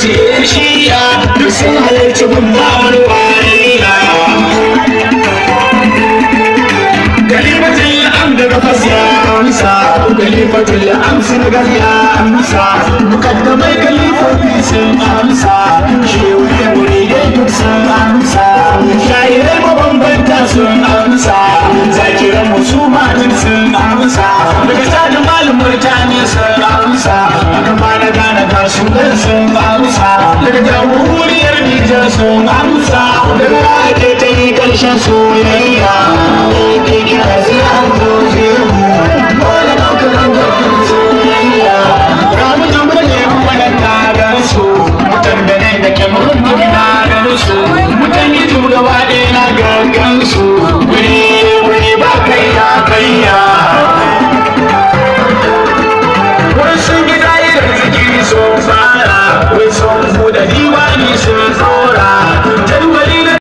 ce shiya duk sun halarci gumbawar wariya kalimatul am daga fasiya amsa kalimatul amsa daga ya amsa mukaddamai kalifofi sun amsa shehu da muridai duk sun amsa shayirai mabambanta sun amsa zakiran musulma duk sun amsa daga tsadin malin murtani sun amsa aka fara gane kasu dan sun amsa daga jamhuriyar Nijar sun amsa daga ake ta yi karshen soyayya ke kira sai an zoje mu wani ɗaukarin gafin soyayya ramu jambar ne wannan tagar su mutan da ne da kyamurin duk na gan su mutan yi tu gaba ɗaya na gangan su wuri ba kayya kayya wai sun gida yi da ziki sun fara wai sun buɗe